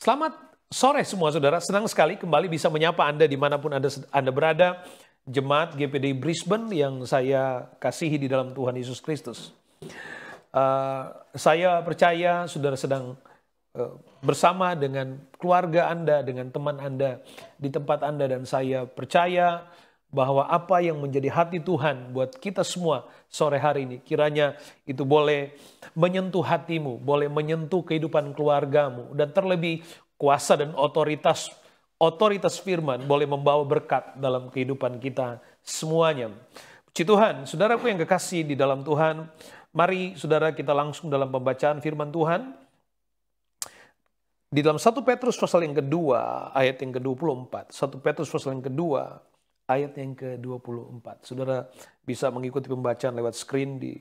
Selamat sore semua saudara, senang sekali kembali bisa menyapa Anda dimanapun Anda berada. Jemaat GPD Brisbane yang saya kasihi di dalam Tuhan Yesus Kristus. Saya percaya saudara sedang bersama dengan keluarga Anda, dengan teman Anda di tempat Anda, dan saya percaya bahwa apa yang menjadi hati Tuhan buat kita semua sore hari ini, kiranya itu boleh menyentuh hatimu, boleh menyentuh kehidupan keluargamu, dan terlebih kuasa dan otoritas firman boleh membawa berkat dalam kehidupan kita semuanya. Puji Tuhan, saudaraku yang kekasih di dalam Tuhan, mari saudara kita langsung dalam pembacaan firman Tuhan. Di dalam 1 Petrus pasal yang kedua, ayat yang ke-24. 1 Petrus pasal yang kedua, ayat yang ke-24. Saudara bisa mengikuti pembacaan lewat screen di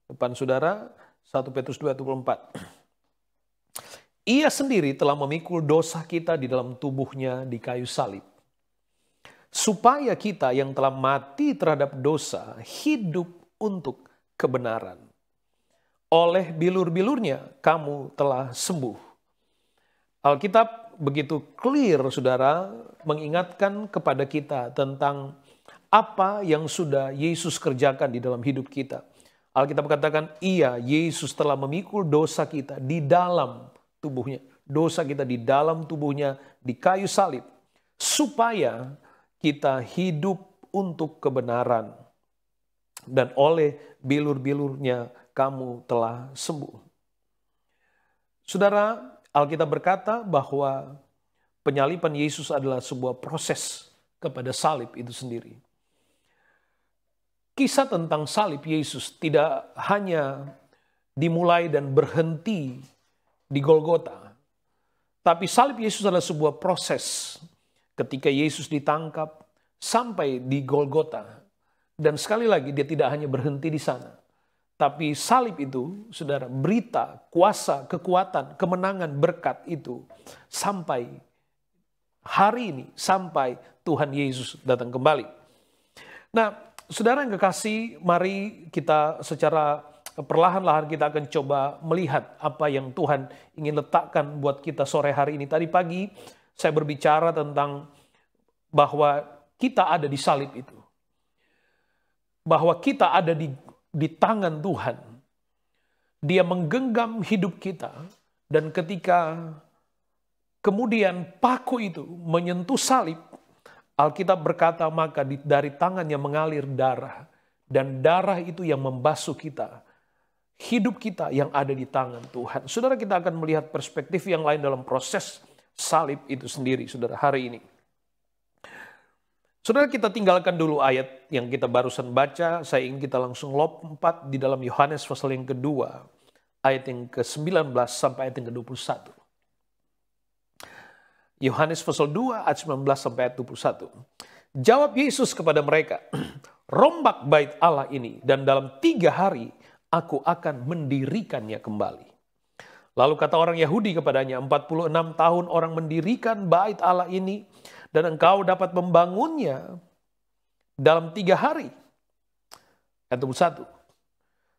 depan saudara. 1 Petrus 2:24. Ia sendiri telah memikul dosa kita di dalam tubuhnya di kayu salib, supaya kita yang telah mati terhadap dosa hidup untuk kebenaran. Oleh bilur-bilurnya kamu telah sembuh. Alkitab begitu clear saudara, mengingatkan kepada kita tentang apa yang sudah Yesus kerjakan di dalam hidup kita. Alkitab katakan, Yesus telah memikul dosa kita di dalam tubuhnya. Dosa kita di dalam tubuhnya di kayu salib, supaya kita hidup untuk kebenaran. Dan oleh bilur-bilurnya kamu telah sembuh. Saudara, Alkitab berkata bahwa penyaliban Yesus adalah sebuah proses kepada salib itu sendiri. Kisah tentang salib Yesus tidak hanya dimulai dan berhenti di Golgota, tapi salib Yesus adalah sebuah proses ketika Yesus ditangkap sampai di Golgota. Dan sekali lagi dia tidak hanya berhenti di sana, tapi salib itu, saudara, berita, kuasa, kekuatan, kemenangan, berkat itu sampai hari ini, sampai Tuhan Yesus datang kembali. Nah, saudara yang kekasih, mari kita secara perlahan-lahan kita akan coba melihat apa yang Tuhan ingin letakkan buat kita sore hari ini. Tadi pagi saya berbicara tentang bahwa kita ada di salib itu. Bahwa kita ada di tangan Tuhan. Dia menggenggam hidup kita. Dan ketika kemudian paku itu menyentuh salib, Alkitab berkata maka dari tangannya mengalir darah. Dan darah itu yang membasuh kita. Hidup kita yang ada di tangan Tuhan. Saudara, kita akan melihat perspektif yang lain dalam proses salib itu sendiri, saudara, hari ini. Saudara, kita tinggalkan dulu ayat yang kita barusan baca. Saya ingin kita langsung lompat di dalam Yohanes pasal yang kedua, ayat yang ke-19 sampai ayat yang ke-21. Yohanes pasal 2 ayat 19 sampai ayat 21. Jawab Yesus kepada mereka, rombak bait Allah ini dan dalam 3 hari aku akan mendirikannya kembali. Lalu kata orang Yahudi kepadanya, 46 tahun orang mendirikan bait Allah ini, dan engkau dapat membangunnya dalam 3 hari. Ayat 21.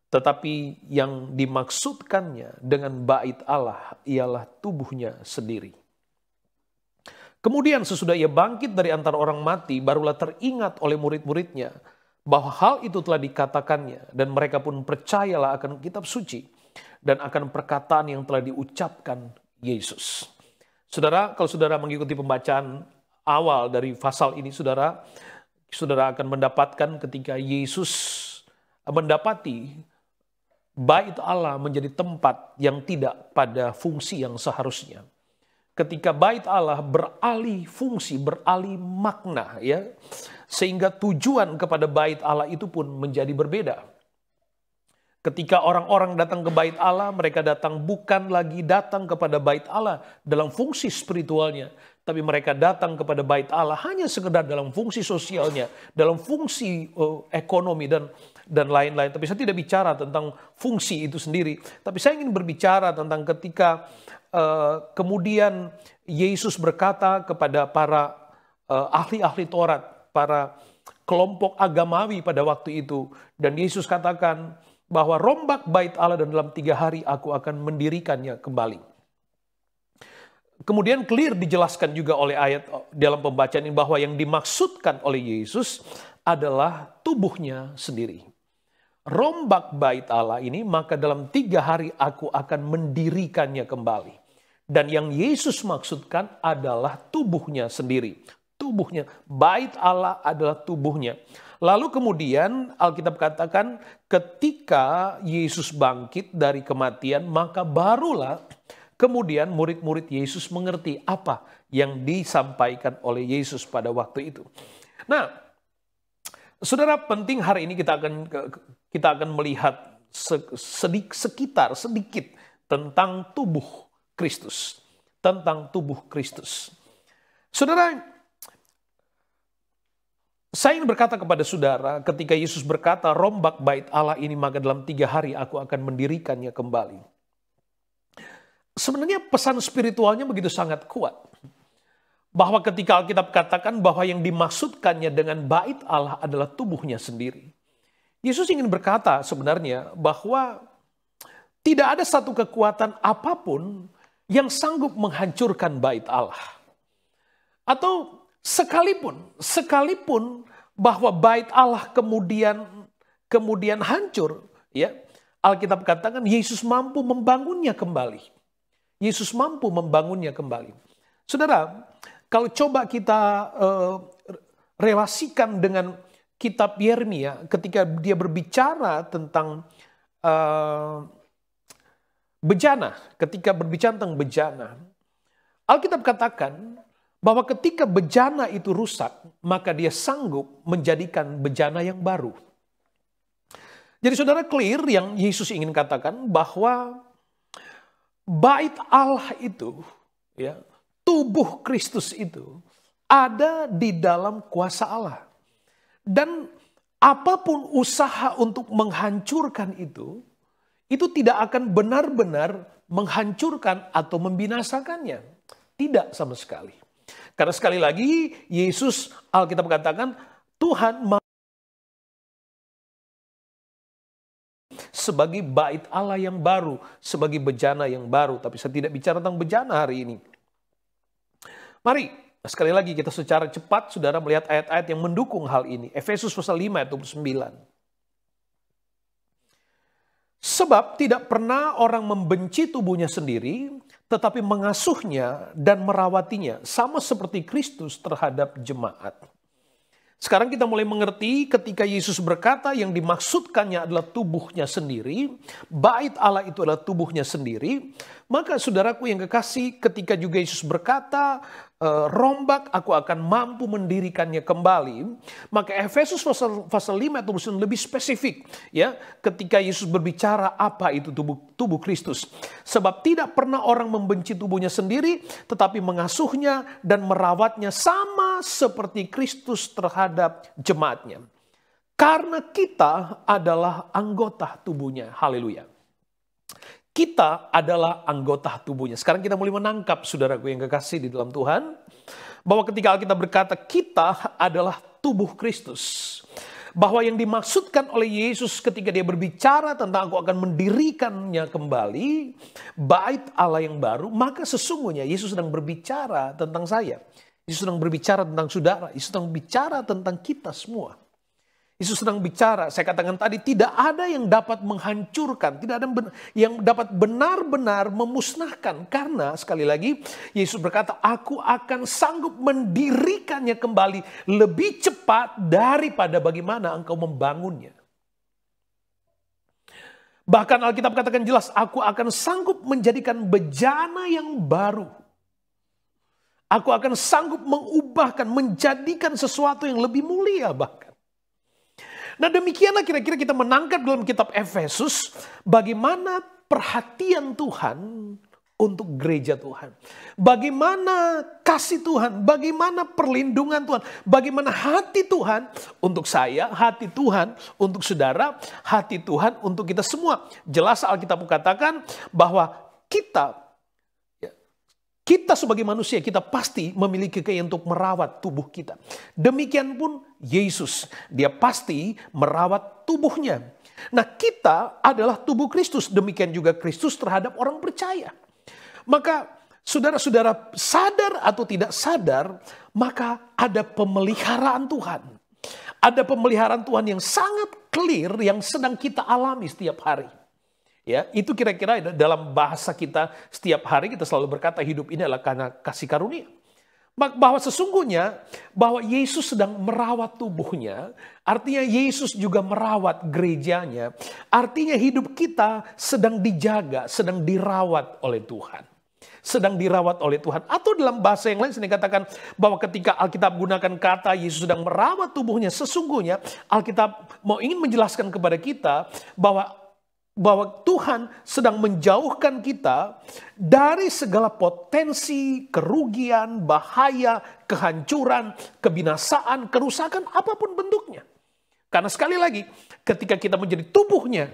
Tetapi yang dimaksudkannya dengan bait Allah ialah tubuhnya sendiri. Kemudian sesudah ia bangkit dari antara orang mati, barulah teringat oleh murid-muridnya bahwa hal itu telah dikatakannya, dan mereka pun percayalah akan kitab suci dan akan perkataan yang telah diucapkan Yesus. Saudara, kalau saudara mengikuti pembacaan awal dari pasal ini, saudara akan mendapatkan ketika Yesus mendapati bait Allah menjadi tempat yang tidak pada fungsi yang seharusnya. Ketika bait Allah beralih fungsi, beralih makna, ya, sehingga tujuan kepada bait Allah itu pun menjadi berbeda. Ketika orang-orang datang ke bait Allah, mereka bukan lagi datang kepada bait Allah dalam fungsi spiritualnya, tapi mereka datang kepada bait Allah hanya sekedar dalam fungsi sosialnya, dalam fungsi ekonomi dan lain-lain. Tapi saya tidak bicara tentang fungsi itu sendiri, tapi saya ingin berbicara tentang ketika kemudian Yesus berkata kepada para ahli-ahli Taurat, para kelompok agamawi pada waktu itu, dan Yesus katakan bahwa rombak bait Allah dan dalam 3 hari aku akan mendirikannya kembali. kemudian clear dijelaskan juga oleh ayat dalam pembacaan ini bahwa yang dimaksudkan oleh Yesus adalah tubuhnya sendiri. Rombak bait Allah ini, maka dalam 3 hari aku akan mendirikannya kembali. Dan yang Yesus maksudkan adalah tubuhnya sendiri. Tubuhnya, bait Allah adalah tubuhnya. Lalu kemudian Alkitab katakan ketika Yesus bangkit dari kematian, maka barulah kemudian murid-murid Yesus mengerti apa yang disampaikan oleh Yesus pada waktu itu. Nah, saudara, penting hari ini kita akan melihat sekitar sedikit tentang tubuh Kristus. Tentang tubuh Kristus. Saudara, saya ingin berkata kepada saudara, ketika Yesus berkata, rombak bait Allah ini, maka dalam 3 hari aku akan mendirikannya kembali. Sebenarnya pesan spiritualnya begitu sangat kuat. Bahwa ketika Alkitab katakan bahwa yang dimaksudkannya dengan bait Allah adalah tubuhnya sendiri. Yesus ingin berkata sebenarnya bahwa tidak ada satu kekuatan apapun yang sanggup menghancurkan bait Allah. Atau sekalipun bahwa bait Allah kemudian hancur, ya, Alkitab katakan Yesus mampu membangunnya kembali. Yesus mampu membangunnya kembali. Saudara, kalau coba kita relasikan dengan kitab Yeremia ketika dia berbicara tentang bejana, ketika berbicara tentang bejana, Alkitab katakan bahwa ketika bejana itu rusak, maka dia sanggup menjadikan bejana yang baru. Jadi saudara, clear yang Yesus ingin katakan bahwa bait Allah itu, ya, tubuh Kristus itu ada di dalam kuasa Allah. Dan apapun usaha untuk menghancurkan itu tidak akan benar-benar menghancurkan atau membinasakannya. Tidak sama sekali. Karena sekali lagi Yesus, Alkitab katakan Tuhan sebagai bait Allah yang baru, sebagai bejana yang baru. Tapi saya tidak bicara tentang bejana hari ini. Mari sekali lagi kita secara cepat saudara melihat ayat-ayat yang mendukung hal ini. Efesus pasal 5 ayat 29. Sebab tidak pernah orang membenci tubuhnya sendiri, tetapi mengasuhnya dan merawatinya, sama seperti Kristus terhadap jemaat. Sekarang kita mulai mengerti ketika Yesus berkata yang dimaksudkannya adalah tubuhnya sendiri, bait Allah itu adalah tubuhnya sendiri, maka saudaraku yang kekasih, ketika juga Yesus berkata, rombak aku akan mampu mendirikannya kembali, maka Efesus pasal 5 atau lebih spesifik, ya, ketika Yesus berbicara apa itu tubuh Kristus. Sebab tidak pernah orang membenci tubuhnya sendiri, tetapi mengasuhnya dan merawatnya sama seperti Kristus terhadap jemaatnya. Karena kita adalah anggota tubuhnya. Haleluya. Kita adalah anggota tubuhnya. Sekarang kita mulai menangkap saudaraku yang kekasih di dalam Tuhan, bahwa ketika kita berkata kita adalah tubuh Kristus. Bahwa yang dimaksudkan oleh Yesus ketika dia berbicara tentang aku akan mendirikannya kembali, bait Allah yang baru, maka sesungguhnya Yesus sedang berbicara tentang saya. Yesus sedang berbicara tentang saudara. Yesus sedang bicara tentang kita semua. Yesus sedang bicara, saya katakan tadi, tidak ada yang dapat menghancurkan, tidak ada yang dapat benar-benar memusnahkan. Karena sekali lagi, Yesus berkata, aku akan sanggup mendirikannya kembali lebih cepat daripada bagaimana engkau membangunnya. Bahkan Alkitab katakan jelas, aku akan sanggup menjadikan bejana yang baru. Aku akan sanggup mengubahkan, menjadikan sesuatu yang lebih mulia bahkan. Nah demikianlah kira-kira kita menangkap dalam kitab Efesus bagaimana perhatian Tuhan untuk gereja Tuhan. Bagaimana kasih Tuhan, bagaimana perlindungan Tuhan, bagaimana hati Tuhan untuk saya, hati Tuhan untuk saudara, hati Tuhan untuk kita semua. Jelas Alkitab katakan bahwa kita sebagai manusia, kita pasti memiliki keinginan untuk merawat tubuh kita. Demikian pun Yesus, dia pasti merawat tubuhnya. Nah kita adalah tubuh Kristus, demikian juga Kristus terhadap orang percaya. Maka Saudara-saudara sadar atau tidak sadar, maka ada pemeliharaan Tuhan. Ada pemeliharaan Tuhan yang sangat clear yang sedang kita alami setiap hari. Ya, itu kira-kira dalam bahasa kita setiap hari kita selalu berkata hidup ini adalah karena kasih karunia. Bahwa sesungguhnya bahwa Yesus sedang merawat tubuhnya, artinya Yesus juga merawat gerejanya, artinya hidup kita sedang dijaga, sedang dirawat oleh Tuhan. Sedang dirawat oleh Tuhan. Atau dalam bahasa yang lain sini dikatakan bahwa ketika Alkitab gunakan kata Yesus sedang merawat tubuhnya, sesungguhnya Alkitab mau ingin menjelaskan kepada kita bahwa Tuhan sedang menjauhkan kita dari segala potensi, kerugian, bahaya, kehancuran, kebinasaan, kerusakan, apapun bentuknya. Karena sekali lagi, ketika kita menjadi tubuhnya,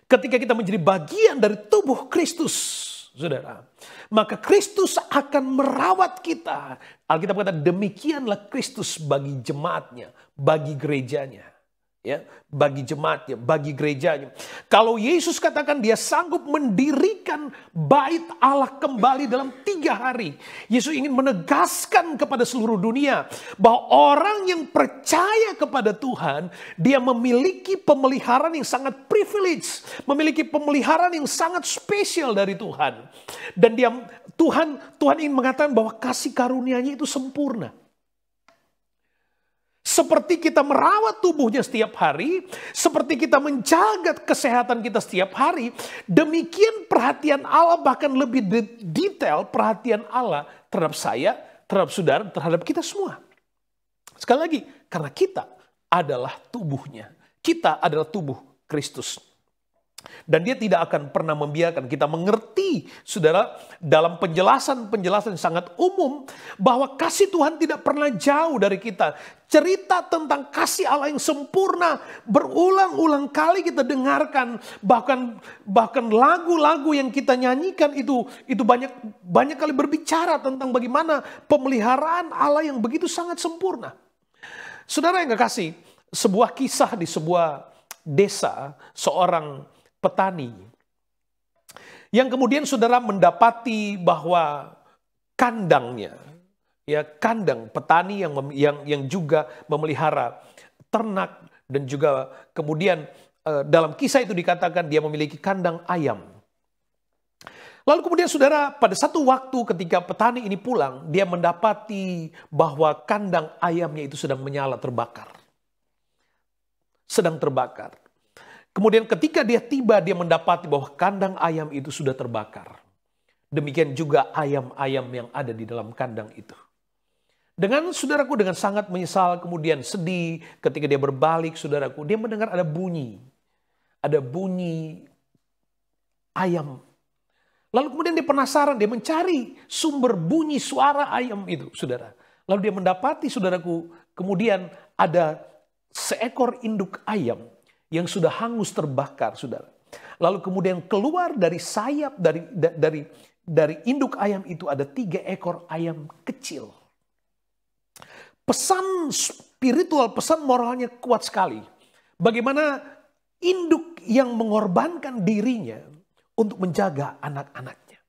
ketika kita menjadi bagian dari tubuh Kristus, saudara, maka Kristus akan merawat kita. Alkitab kata demikianlah Kristus bagi jemaatnya, bagi gerejanya. Ya, bagi jemaatnya, bagi gerejanya. Kalau Yesus katakan dia sanggup mendirikan bait Allah kembali dalam 3 hari. Yesus ingin menegaskan kepada seluruh dunia bahwa orang yang percaya kepada Tuhan, dia memiliki pemeliharaan yang sangat privilege, memiliki pemeliharaan yang sangat spesial dari Tuhan. Dan Tuhan ingin mengatakan bahwa kasih karunia-Nya itu sempurna. Seperti kita merawat tubuhnya setiap hari, seperti kita menjaga kesehatan kita setiap hari, demikian perhatian Allah bahkan lebih detail perhatian Allah terhadap saya, terhadap saudara, terhadap kita semua. Sekali lagi, karena kita adalah tubuhnya. Kita adalah tubuh Kristus. Dan dia tidak akan pernah membiarkan kita mengerti, saudara, dalam penjelasan-penjelasan sangat umum bahwa kasih Tuhan tidak pernah jauh dari kita. Cerita tentang kasih Allah yang sempurna berulang-ulang kali kita dengarkan, bahkan lagu-lagu yang kita nyanyikan itu banyak kali berbicara tentang bagaimana pemeliharaan Allah yang begitu sangat sempurna. Saudara yang kekasih, sebuah kisah di sebuah desa, seorang petani yang kemudian saudara mendapati bahwa kandangnya, ya kandang petani yang juga memelihara ternak dan juga kemudian dalam kisah itu dikatakan dia memiliki kandang ayam. Lalu kemudian saudara pada satu waktu ketika petani ini pulang, dia mendapati bahwa kandang ayamnya itu sedang menyala terbakar. Sedang terbakar. Kemudian ketika dia tiba, dia mendapati bahwa kandang ayam itu sudah terbakar. Demikian juga ayam-ayam yang ada di dalam kandang itu. Dengan saudaraku dengan sangat menyesal, kemudian sedih ketika dia berbalik saudaraku, dia mendengar ada bunyi. Ada bunyi ayam. Lalu kemudian dia penasaran, dia mencari sumber bunyi suara ayam itu, saudara. Lalu dia mendapati saudaraku, kemudian ada seekor induk ayam yang sudah hangus terbakar, saudara. Lalu kemudian keluar dari sayap dari induk ayam itu ada 3 ekor ayam kecil. Pesan spiritual, pesan moralnya kuat sekali. Bagaimana induk yang mengorbankan dirinya untuk menjaga anak-anaknya.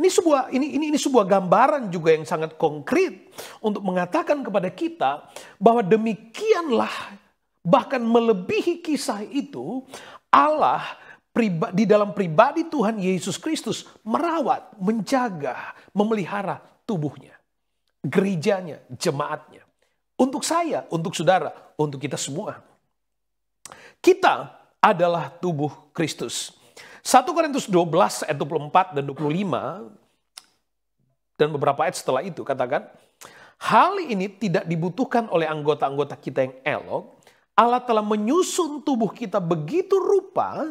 Ini sebuah gambaran juga yang sangat konkret untuk mengatakan kepada kita bahwa demikianlah, bahkan melebihi kisah itu, Allah di dalam pribadi Tuhan Yesus Kristus merawat, menjaga, memelihara tubuhnya, gerejanya, jemaatnya. Untuk saya, untuk saudara, untuk kita semua. Kita adalah tubuh Kristus. 1 Korintus 12 ayat 24 dan 25 dan beberapa ayat setelah itu katakan, hal ini tidak dibutuhkan oleh anggota-anggota kita yang elok. Allah telah menyusun tubuh kita begitu rupa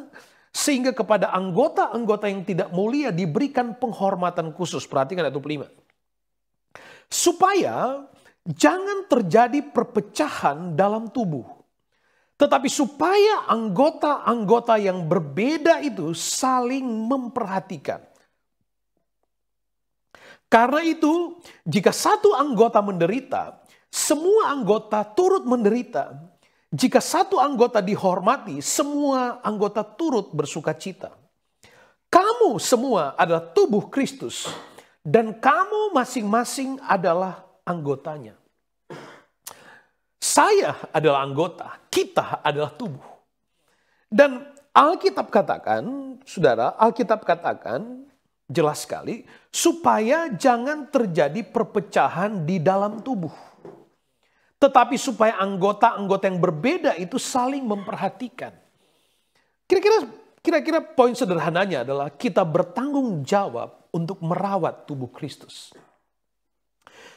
sehingga kepada anggota-anggota yang tidak mulia diberikan penghormatan khusus. Perhatikan ayat 25. Supaya jangan terjadi perpecahan dalam tubuh. Tetapi supaya anggota-anggota yang berbeda itu saling memperhatikan. Karena itu, jika satu anggota menderita, semua anggota turut menderita. Jika satu anggota dihormati, semua anggota turut bersuka cita. Kamu semua adalah tubuh Kristus dan kamu masing-masing adalah anggotanya. Saya adalah anggota, kita adalah tubuh. Dan Alkitab katakan, saudara, Alkitab katakan jelas sekali, supaya jangan terjadi perpecahan di dalam tubuh. Tetapi supaya anggota-anggota yang berbeda itu saling memperhatikan. Kira-kira poin sederhananya adalah kita bertanggung jawab untuk merawat tubuh Kristus.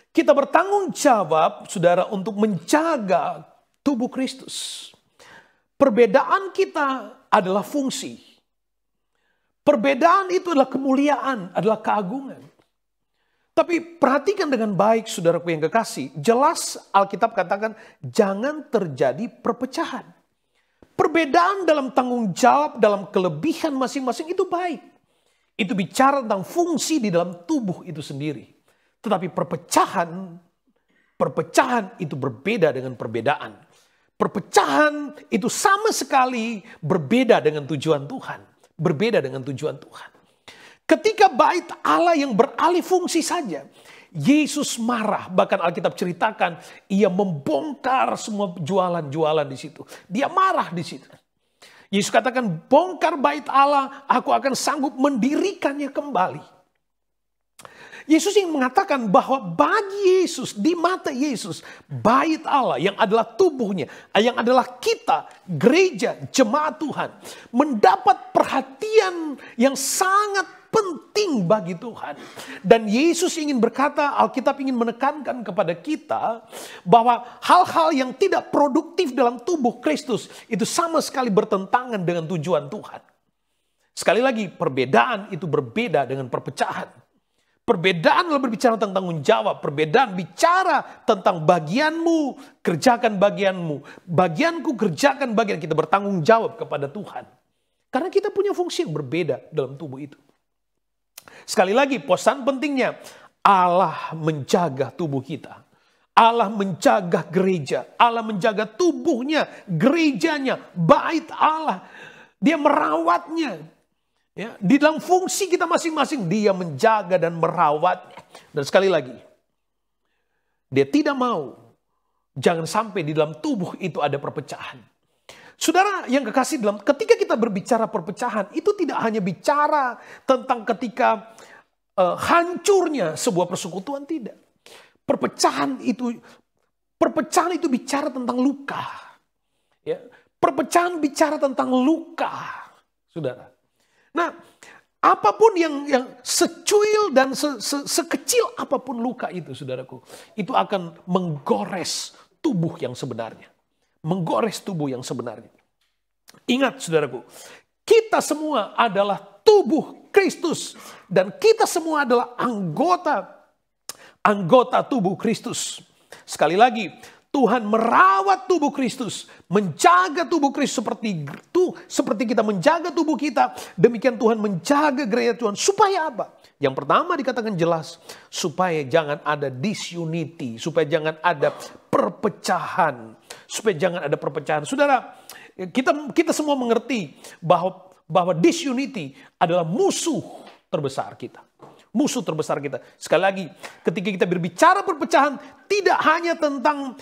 Kita bertanggung jawab, saudara, untuk menjaga tubuh Kristus. Perbedaan kita adalah fungsi. Perbedaan itu adalah kemuliaan, adalah keagungan. Tapi perhatikan dengan baik, saudaraku yang kekasih. Jelas Alkitab katakan jangan terjadi perpecahan. Perbedaan dalam tanggung jawab, dalam kelebihan masing-masing itu baik. Itu bicara tentang fungsi di dalam tubuh itu sendiri. Tetapi perpecahan itu berbeda dengan perbedaan. Perpecahan itu sama sekali berbeda dengan tujuan Tuhan. Berbeda dengan tujuan Tuhan. Ketika bait Allah yang beralih fungsi saja, Yesus marah. Bahkan Alkitab ceritakan, ia membongkar semua jualan-jualan di situ. Dia marah di situ. Yesus katakan, bongkar bait Allah, aku akan sanggup mendirikannya kembali. Yesus ingin mengatakan bahwa bagi Yesus, di mata Yesus, bait Allah yang adalah tubuhnya, yang adalah kita, gereja, jemaat Tuhan, mendapat perhatian yang sangat penting bagi Tuhan. Dan Yesus ingin berkata, Alkitab ingin menekankan kepada kita bahwa hal-hal yang tidak produktif dalam tubuh Kristus itu sama sekali bertentangan dengan tujuan Tuhan. Sekali lagi, perbedaan itu berbeda dengan perpecahan. Perbedaan adalah berbicara tentang tanggung jawab. Perbedaan bicara tentang bagianmu, kerjakan bagianmu. Bagianku, kerjakan bagian. Kita bertanggung jawab kepada Tuhan. Karena kita punya fungsi yang berbeda dalam tubuh itu. Sekali lagi, pesan pentingnya, Allah menjaga tubuh kita. Allah menjaga gereja. Allah menjaga tubuhnya, gerejanya, bait Allah. Dia merawatnya. Ya, di dalam fungsi kita masing-masing, dia menjaga dan merawatnya. Dan sekali lagi, dia tidak mau, jangan sampai di dalam tubuh itu ada perpecahan. Saudara yang kekasih, ketika kita berbicara perpecahan, itu tidak hanya bicara tentang ketika hancurnya sebuah persekutuan, tidak. Perpecahan itu bicara tentang luka. Ya, perpecahan bicara tentang luka, saudara. Nah, apapun yang secuil dan sekecil apapun luka itu, saudaraku, itu akan menggores tubuh yang sebenarnya. Menggores tubuh yang sebenarnya. Ingat, saudaraku, kita semua adalah tubuh Kristus. Dan kita semua adalah anggota tubuh Kristus. Sekali lagi, Tuhan merawat tubuh Kristus, menjaga tubuh Kristus seperti kita menjaga tubuh kita. Demikian Tuhan menjaga gereja Tuhan. Supaya apa? Yang pertama dikatakan jelas, supaya jangan ada disunity, supaya jangan ada perpecahan, supaya jangan ada perpecahan. Saudara, kita semua mengerti bahwa disunity adalah musuh terbesar kita. Musuh terbesar kita. Sekali lagi, ketika kita berbicara perpecahan, tidak hanya tentang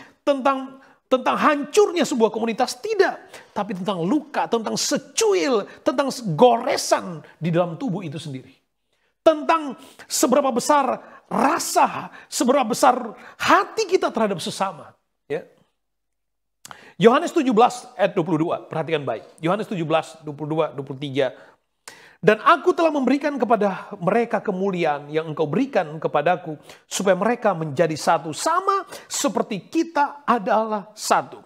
hancurnya sebuah komunitas, tidak. Tapi tentang luka, tentang secuil, tentang goresan di dalam tubuh itu sendiri. Tentang seberapa besar rasa, seberapa besar hati kita terhadap sesama. Ya. Yohanes 17 ayat 22, perhatikan baik. Yohanes 17, 22, 23. Dan aku telah memberikan kepada mereka kemuliaan yang engkau berikan kepadaku, supaya mereka menjadi satu, sama seperti kita adalah satu.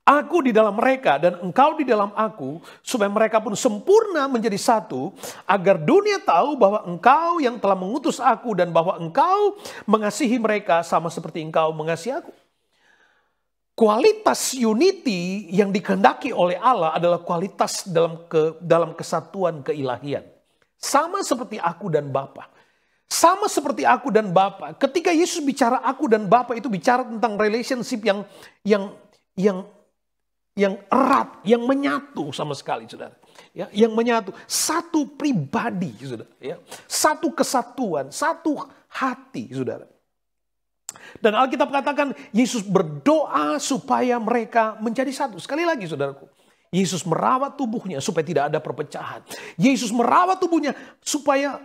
Aku di dalam mereka dan engkau di dalam aku, supaya mereka pun sempurna menjadi satu, agar dunia tahu bahwa engkau yang telah mengutus aku dan bahwa engkau mengasihi mereka sama seperti engkau mengasihi aku. Kualitas unity yang dikehendaki oleh Allah adalah kualitas dalam kesatuan keilahian. Sama seperti aku dan Bapa. Sama seperti aku dan Bapa. Ketika Yesus bicara aku dan Bapa, itu bicara tentang relationship yang yang erat, yang menyatu sama sekali, saudara. Ya, yang menyatu, satu pribadi, saudara. Ya, satu kesatuan, satu hati, saudara. Dan Alkitab katakan Yesus berdoa supaya mereka menjadi satu. Sekali lagi, saudaraku, Yesus merawat tubuhnya supaya tidak ada perpecahan. Yesus merawat tubuhnya supaya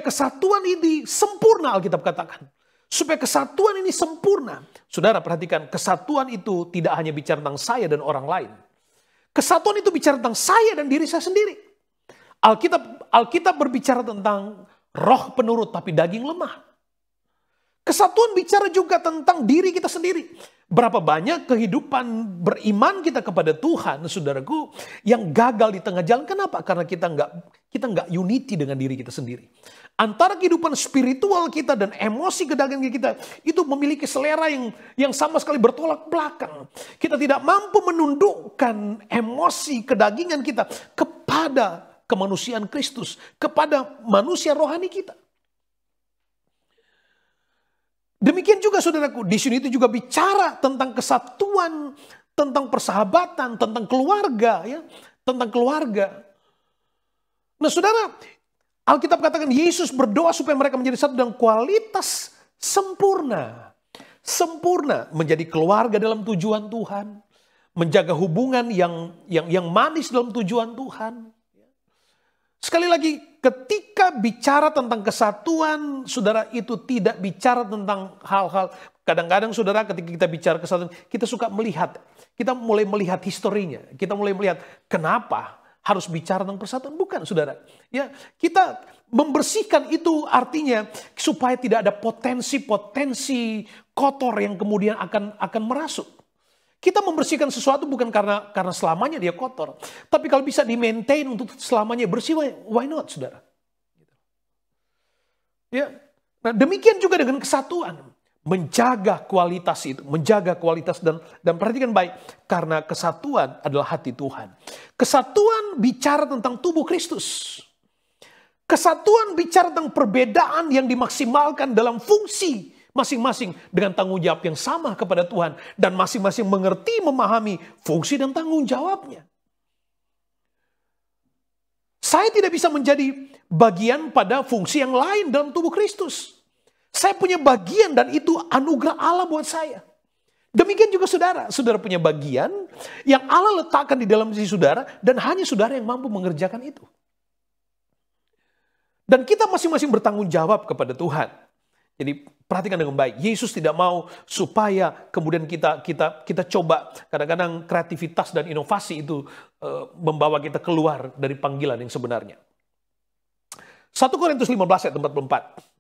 kesatuan ini sempurna, Alkitab katakan. Supaya kesatuan ini sempurna. Saudara perhatikan, kesatuan itu tidak hanya bicara tentang saya dan orang lain. Kesatuan itu bicara tentang saya dan diri saya sendiri. Alkitab berbicara tentang roh penurut tapi daging lemah. Kesatuan bicara juga tentang diri kita sendiri. Berapa banyak kehidupan beriman kita kepada Tuhan, saudaraku, yang gagal di tengah jalan. Kenapa? Karena kita nggak unity dengan diri kita sendiri. Antara kehidupan spiritual kita dan emosi kedagingan kita itu memiliki selera yang sama sekali bertolak belakang. Kita tidak mampu menundukkan emosi kedagingan kita kepada kemanusiaan Kristus, kepada manusia rohani kita. Demikian juga saudaraku, di sini itu juga bicara tentang kesatuan, tentang persahabatan, tentang keluarga, ya, tentang keluarga. Nah, saudara, Alkitab katakan Yesus berdoa supaya mereka menjadi satu dengan kualitas sempurna. Sempurna menjadi keluarga dalam tujuan Tuhan. Menjaga hubungan yang manis dalam tujuan Tuhan. Sekali lagi, ketika bicara tentang kesatuan, saudara, itu tidak bicara tentang hal-hal. Kadang-kadang saudara, ketika kita bicara kesatuan, kita suka melihat. Kita mulai melihat historinya. Kita mulai melihat kenapa harus bicara tentang persatuan. Bukan, saudara. Ya, kita membersihkan itu artinya supaya tidak ada potensi-potensi kotor yang kemudian akan merasuk. Kita membersihkan sesuatu bukan karena selamanya dia kotor. Tapi kalau bisa di-maintain untuk selamanya bersih, why not, saudara? Ya. Nah, demikian juga dengan kesatuan. Menjaga kualitas itu. Menjaga kualitas dan perhatikan baik. Karena kesatuan adalah hati Tuhan. Kesatuan bicara tentang tubuh Kristus. Kesatuan bicara tentang perbedaan yang dimaksimalkan dalam fungsi masing-masing dengan tanggung jawab yang sama kepada Tuhan. Dan masing-masing mengerti, memahami fungsi dan tanggung jawabnya. Saya tidak bisa menjadi bagian pada fungsi yang lain dalam tubuh Kristus. Saya punya bagian dan itu anugerah Allah buat saya. Demikian juga saudara. Saudara punya bagian yang Allah letakkan di dalam diri saudara dan hanya saudara yang mampu mengerjakan itu. Dan kita masing-masing bertanggung jawab kepada Tuhan. Jadi perhatikan dengan baik. Yesus tidak mau supaya kemudian kita coba kadang-kadang kreativitas dan inovasi itu membawa kita keluar dari panggilan yang sebenarnya. 1 Korintus 15 ayat 44.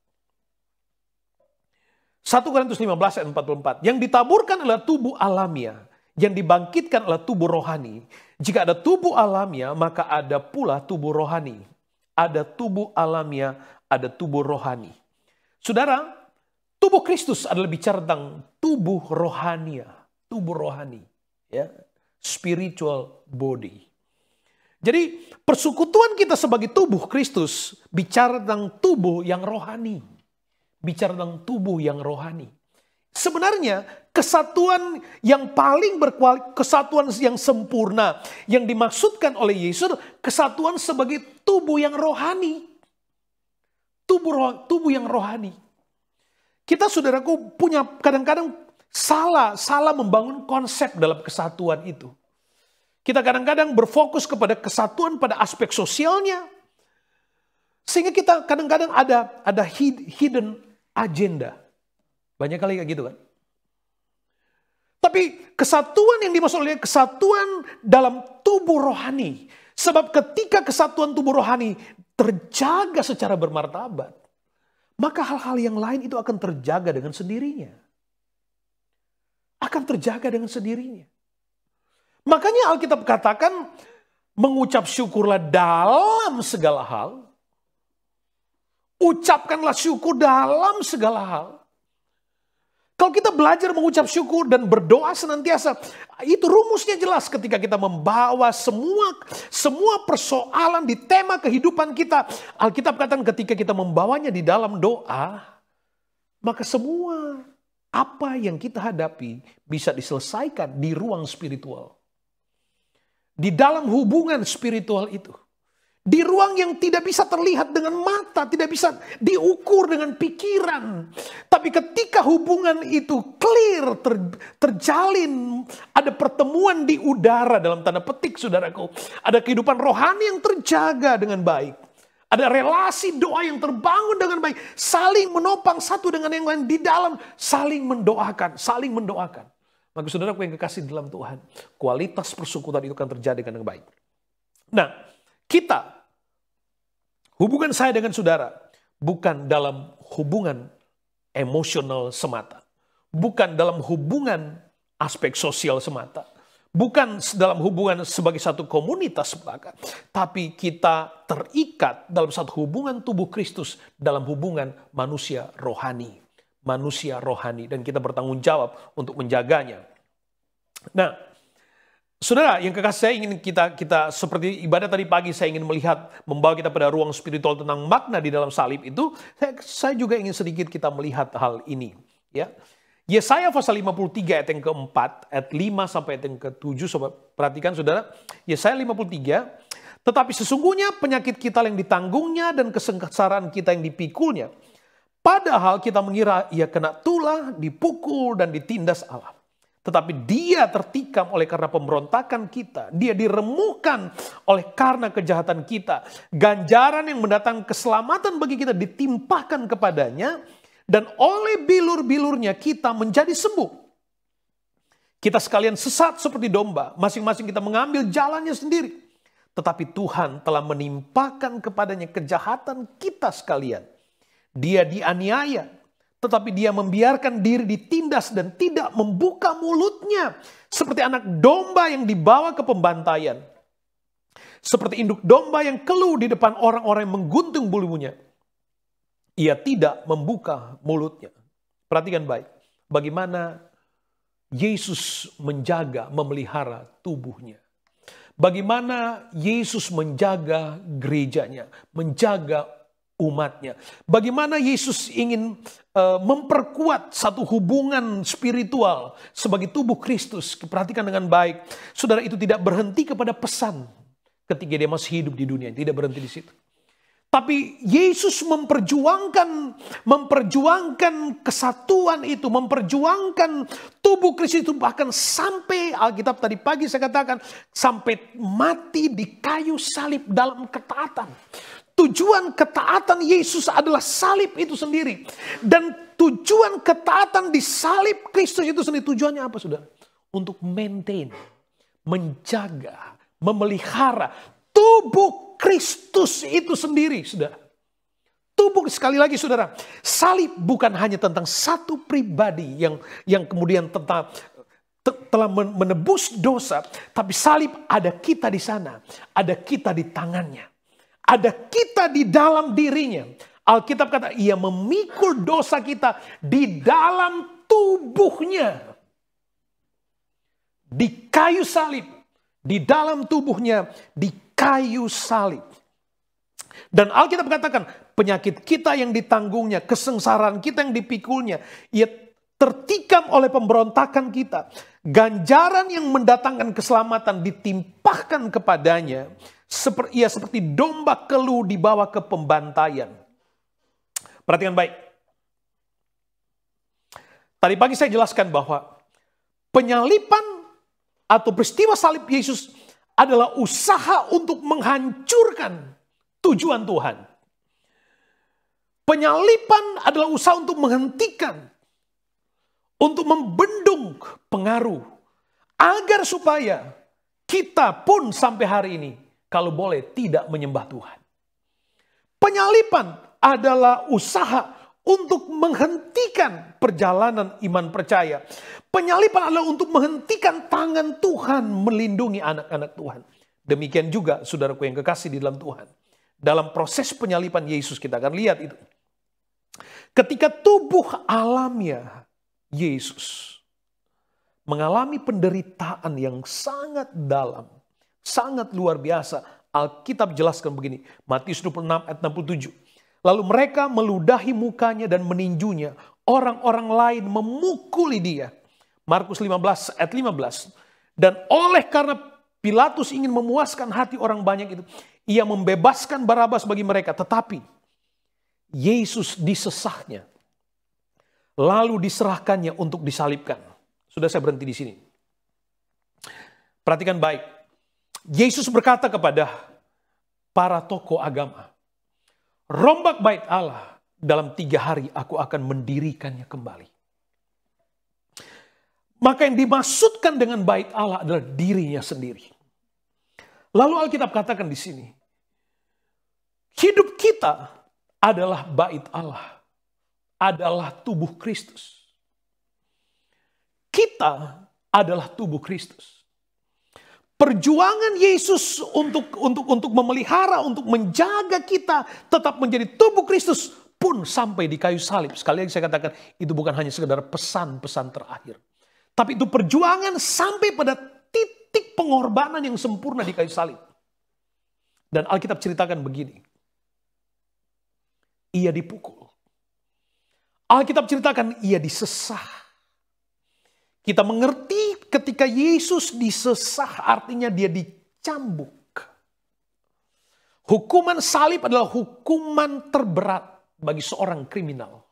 1 Korintus 15 ayat 44. Yang ditaburkan adalah tubuh alamiah, yang dibangkitkan adalah tubuh rohani. Jika ada tubuh alamiah, maka ada pula tubuh rohani. Ada tubuh alamiah, ada tubuh rohani. Saudara, tubuh Kristus adalah bicara tentang tubuh rohania, tubuh rohani, ya, spiritual body. Jadi persekutuan kita sebagai tubuh Kristus bicara tentang tubuh yang rohani, bicara tentang tubuh yang rohani. Sebenarnya kesatuan yang paling kesatuan yang sempurna yang dimaksudkan oleh Yesus, kesatuan sebagai tubuh yang rohani. Tubuh yang rohani. Kita saudaraku punya kadang-kadang salah membangun konsep dalam kesatuan itu. Kita kadang-kadang berfokus kepada kesatuan pada aspek sosialnya. Sehingga kita kadang-kadang ada hidden agenda. Banyak kali kayak gitu kan. Tapi kesatuan yang dimaksud oleh kesatuan dalam tubuh rohani. Sebab ketika kesatuan tubuh rohani terjaga secara bermartabat, maka hal-hal yang lain itu akan terjaga dengan sendirinya. Akan terjaga dengan sendirinya. Makanya Alkitab katakan, mengucap syukurlah dalam segala hal. Ucapkanlah syukur dalam segala hal. Kalau kita belajar mengucap syukur dan berdoa senantiasa, itu rumusnya jelas ketika kita membawa semua persoalan di tema kehidupan kita. Alkitab katakan ketika kita membawanya di dalam doa, maka semua apa yang kita hadapi bisa diselesaikan di ruang spiritual. Di dalam hubungan spiritual itu. Di ruang yang tidak bisa terlihat dengan mata, tidak bisa diukur dengan pikiran. Tapi ketika hubungan itu clear, terjalin, ada pertemuan di udara dalam tanda petik saudaraku. Ada kehidupan rohani yang terjaga dengan baik. Ada relasi doa yang terbangun dengan baik. Saling menopang satu dengan yang lain di dalam saling mendoakan, saling mendoakan. Maka saudaraku yang kekasih dalam Tuhan, kualitas persekutuan itu akan terjadi dengan baik. Nah, kita, hubungan saya dengan saudara, bukan dalam hubungan emosional semata. Bukan dalam hubungan aspek sosial semata. Bukan dalam hubungan sebagai satu komunitas semata. Tapi kita terikat dalam satu hubungan tubuh Kristus, dalam hubungan manusia rohani. Manusia rohani. Dan kita bertanggung jawab untuk menjaganya. Nah, saudara yang kekasih, saya ingin kita seperti ibadah tadi pagi, saya ingin melihat, membawa kita pada ruang spiritual tentang makna di dalam salib itu. Saya juga ingin sedikit kita melihat hal ini. Ya, Yesaya pasal 53 ayat yang keempat, ayat 5 sampai ayat yang ke-7. Perhatikan saudara, Yesaya 53. Tetapi sesungguhnya penyakit kita yang ditanggungnya dan kesengsaraan kita yang dipikulnya. Padahal kita mengira ia kena tulah, dipukul dan ditindas Allah. Tetapi dia tertikam oleh karena pemberontakan kita. Dia diremukkan oleh karena kejahatan kita. Ganjaran yang mendatangkan keselamatan bagi kita ditimpahkan kepadanya. Dan oleh bilur-bilurnya kita menjadi sembuh. Kita sekalian sesat seperti domba. Masing-masing kita mengambil jalannya sendiri. Tetapi Tuhan telah menimpakan kepadanya kejahatan kita sekalian. Dia dianiaya, tetapi dia membiarkan diri ditindas dan tidak membuka mulutnya. Seperti anak domba yang dibawa ke pembantaian. Seperti induk domba yang keluh di depan orang-orang yang menggunting bulunya. Ia tidak membuka mulutnya. Perhatikan baik. Bagaimana Yesus menjaga, memelihara tubuhnya. Bagaimana Yesus menjaga gerejanya, menjaga umatnya. Bagaimana Yesus ingin memperkuat satu hubungan spiritual sebagai tubuh Kristus. Perhatikan dengan baik. Saudara, itu tidak berhenti kepada pesan ketika dia masih hidup di dunia. Tidak berhenti di situ. Tapi Yesus memperjuangkan kesatuan itu, memperjuangkan tubuh Kristus itu, bahkan sampai Alkitab tadi pagi saya katakan, sampai mati di kayu salib dalam ketaatan. Tujuan ketaatan Yesus adalah salib itu sendiri. Dan tujuan ketaatan di salib Kristus itu sendiri, tujuannya apa saudara? Untuk maintain, menjaga, memelihara tubuh Kristus itu sendiri, saudara. Tubuh, sekali lagi saudara, salib bukan hanya tentang satu pribadi yang kemudian telah menebus dosa, tapi salib ada kita di sana, ada kita di tangannya, ada kita di dalam dirinya. Alkitab kata ia memikul dosa kita di dalam tubuhnya, di kayu salib, di dalam tubuhnya, di kayu salib. Dan Alkitab katakan penyakit kita yang ditanggungnya, kesengsaraan kita yang dipikulnya, ia tertikam oleh pemberontakan kita. Ganjaran yang mendatangkan keselamatan ditimpahkan kepadanya. Ia seperti domba keluh dibawa ke pembantaian. Perhatikan baik. Tadi pagi saya jelaskan bahwa penyaliban atau peristiwa salib Yesus adalah usaha untuk menghancurkan tujuan Tuhan. Penyaliban adalah usaha untuk menghentikan, untuk membendung pengaruh, agar supaya kita pun sampai hari ini, kalau boleh, tidak menyembah Tuhan. Penyaliban adalah usaha untuk menghentikan perjalanan iman percaya. Penyaliban adalah untuk menghentikan tangan Tuhan melindungi anak-anak Tuhan. Demikian juga saudaraku yang kekasih di dalam Tuhan. Dalam proses penyaliban Yesus kita akan lihat itu. Ketika tubuh alamiah Yesus mengalami penderitaan yang sangat dalam, sangat luar biasa. Alkitab jelaskan begini, Matius 26 ayat 67. Lalu mereka meludahi mukanya dan meninjunya. orang-orang lain memukuli dia. Markus 15 ayat 15. Dan oleh karena Pilatus ingin memuaskan hati orang banyak itu, ia membebaskan Barabas bagi mereka. Tetapi Yesus disesahnya, lalu diserahkannya untuk disalibkan. Sudah, saya berhenti di sini. Perhatikan baik. Yesus berkata kepada para tokoh agama, rombak bait Allah, dalam 3 hari aku akan mendirikannya kembali. Maka yang dimaksudkan dengan bait Allah adalah dirinya sendiri. Lalu Alkitab katakan di sini, hidup kita adalah bait Allah, adalah tubuh Kristus. Kita adalah tubuh Kristus. Perjuangan Yesus untuk memelihara, untuk menjaga kita tetap menjadi tubuh Kristus pun sampai di kayu salib. Sekali lagi saya katakan, itu bukan hanya sekedar pesan-pesan terakhir. Tapi itu perjuangan sampai pada titik pengorbanan yang sempurna di kayu salib. Dan Alkitab ceritakan begini. Ia dipukul. Alkitab ceritakan ia disesah. Kita mengerti ketika Yesus disesah artinya dia dicambuk. Hukuman salib adalah hukuman terberat bagi seorang kriminal.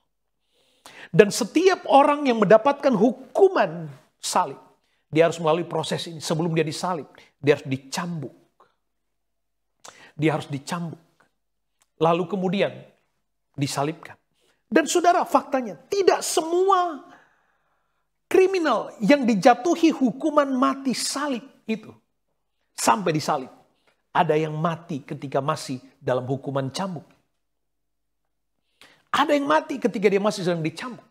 Dan setiap orang yang mendapatkan hukuman salib, dia harus melalui proses ini. Sebelum dia disalib, dia harus dicambuk. Dia harus dicambuk. Lalu kemudian disalibkan. Dan saudara, faktanya tidak semua kriminal yang dijatuhi hukuman mati salib itu sampai disalib. Ada yang mati ketika masih dalam hukuman cambuk. Ada yang mati ketika dia masih sedang dicambuk.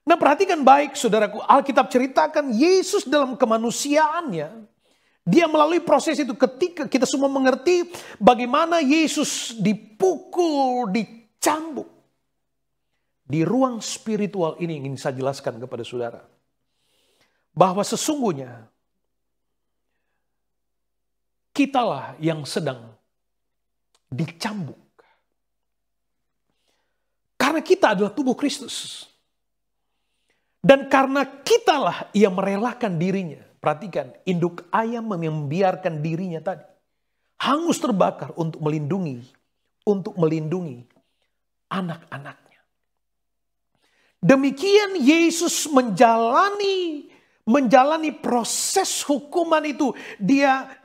Nah, perhatikan baik saudaraku, Alkitab ceritakan Yesus dalam kemanusiaannya, dia melalui proses itu ketika kita semua mengerti bagaimana Yesus dipukul, dicambuk. Di ruang spiritual ini ingin saya jelaskan kepada saudara, bahwa sesungguhnya kitalah yang sedang dicambuk. Karena kita adalah tubuh Kristus. Dan karena kitalah ia merelakan dirinya. Perhatikan, induk ayam membiarkan dirinya tadi. Hangus terbakar untuk melindungi anak-anaknya. Demikian Yesus menjalani proses hukuman itu. Dia